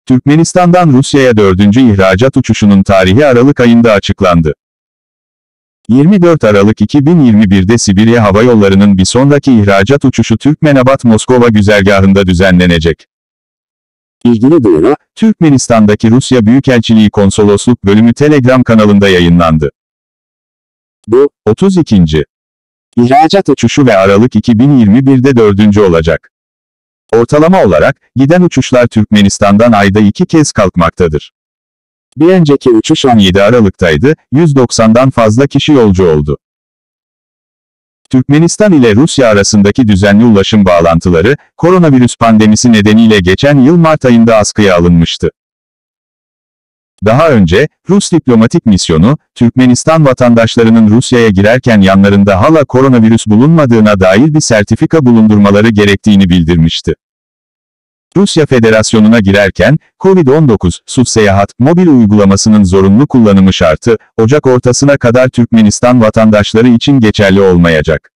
Türkmenistan'dan Rusya'ya 4. ihracat uçuşunun tarihi Aralık ayında açıklandı. 24 Aralık 2021'de Sibirya Hava Yolları'nın bir sonraki ihracat uçuşu Türkmenabat-Moskova güzergahında düzenlenecek. İlgili duyuru, Türkmenistan'daki Rusya Büyükelçiliği Konsolosluk Bölümü Telegram kanalında yayınlandı. Bu, 32. ihracat uçuşu ve Aralık 2021'de 4. olacak. Ortalama olarak, giden uçuşlar Türkmenistan'dan ayda 2 kez kalkmaktadır. Bir önceki uçuş 17 Aralık'taydı, 190'dan fazla kişi yolcu oldu. Türkmenistan ile Rusya arasındaki düzenli ulaşım bağlantıları, koronavirüs pandemisi nedeniyle geçen yıl Mart ayında askıya alınmıştı. Daha önce, Rus diplomatik misyonu, Türkmenistan vatandaşlarının Rusya'ya girerken yanlarında hala koronavirüs bulunmadığına dair bir sertifika bulundurmaları gerektiğini bildirmişti. Rusya Federasyonu'na girerken, Covid-19 Su Seyahat mobil uygulamasının zorunlu kullanımı şartı, Ocak ortasına kadar Türkmenistan vatandaşları için geçerli olmayacak.